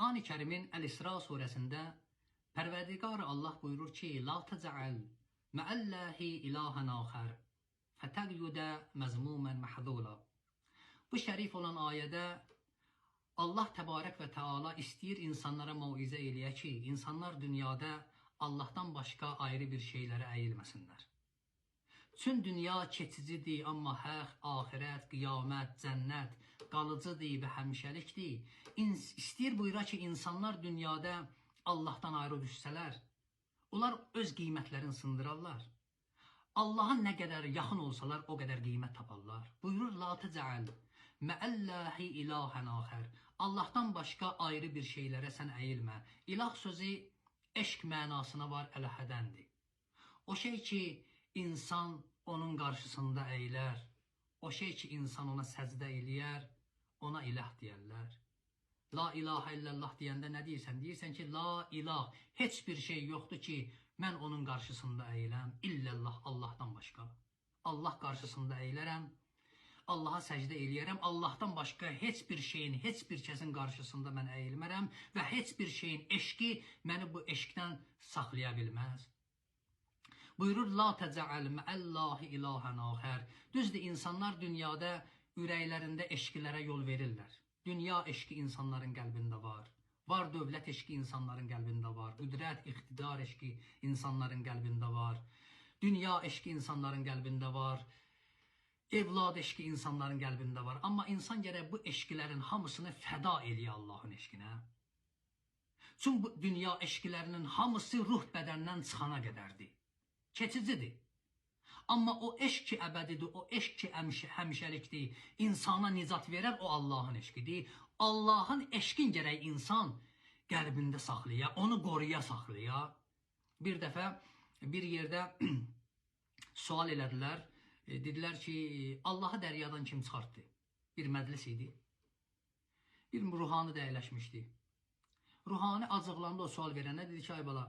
Qur'an-ı Kərimin Əl-İsra surəsində Pərverdigar Allah buyurur ki, La təcəl məəlləhi ilahən axər fətəqyudə məzmumən məhdula. Bu şərif olan ayədə Allah təbarək və Teala istəyir insanlara mauizə eləyə ki, insanlar dünyada Allahdan başqa ayrı bir şeylərə əyilməsinlər. Çün dünya keçicidir, amma həq, axirət, qiyamət, cənnət qalıcıdır və həmişəlikdir. İstəyir buyura ki, insanlar dünyada Allahdan ayrı düşsələr, onlar öz qiymətlərini sındırarlar. Allaha nə qədər yaxın olsalar, o qədər qiymət taparlar. Buyurur, La təcəl məəlləhi ilahən axər. Allahdan başqa ayrı bir şeylərə sən əyilmə. İlah sözü eşq mənasına var, ələhədəndir. O şey ki, İnsan onun qarşısında əyilər, o şey ki, insan ona səcdə eləyər, ona ilah deyərlər. La ilahə illallah deyəndə nə deyirsən? Deyirsən ki, la ilah, heç bir şey yoxdur ki, mən onun qarşısında əyiləm, illallah, Allahdan başqa. Allah qarşısında əyilərəm, Allaha səcdə eləyərəm, Allahdan başqa heç bir şeyin, heç bir kəsin qarşısında mən əyilmərəm və heç bir şeyin eşqi məni bu eşqdən saxlaya bilməz. Buyurur, La təcəl məəllahi ilahən axər. Düzdür, insanlar dünyada ürəklərində eşqilərə yol verirlər. Dünya eşqi insanların qəlbində var. Var dövlət eşqi insanların qəlbində var. Qüdrət, iqtidar eşqi insanların qəlbində var. Dünya eşqi insanların qəlbində var. Evlad eşqi insanların qəlbində var. Amma insan gərək bu eşqilərin hamısını fəda eləyə Allahın eşqinə. Çünki bu dünya eşqilərinin hamısı ruh bədəndən çıxana qədərdir. Keçicidir. Amma o eşq ki əbədidir, o eşq ki həmişəlikdir, insana nicat verər, o Allahın eşqidir. Allahın eşqin gərək insan qəlbində saxlaya, onu qoruya saxlaya. Bir dəfə bir yerdə sual elədilər, dedilər ki, Allahı dəryadan kim çıxartdı? Bir məclis idi. Bir ruhani də əyləşmişdi. Ruhani acıqlandı o sual verənə, dedi ki, ay bala,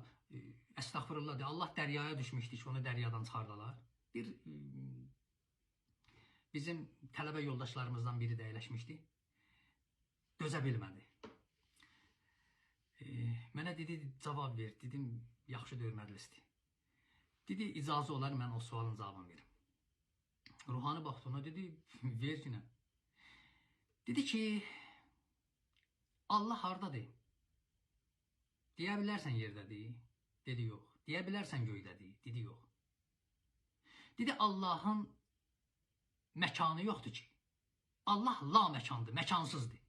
əstəğfirullah, Allah dəryaya düşmüşdü ki, onu dəryadan çıxardalar. Bizim tələbə yoldaşlarımızdan biri də əyləşmişdi. Dözə bilmədi. Mənə dedi, cavab ver. Dedim, yaxşı deyil məclisdir. Dedi, icazə olar, mən o sualın cavabını verim. Ruhani baxdı ona, dedi, ver ki nə? Dedi ki, Allah hardadır? Deyə bilərsən yerdədir? Dedi, yox. Deyə bilərsən göydədir? Dedi, yox. Dedi, Allahın məkanı yoxdur ki. Allah la məkandır, məkansızdır.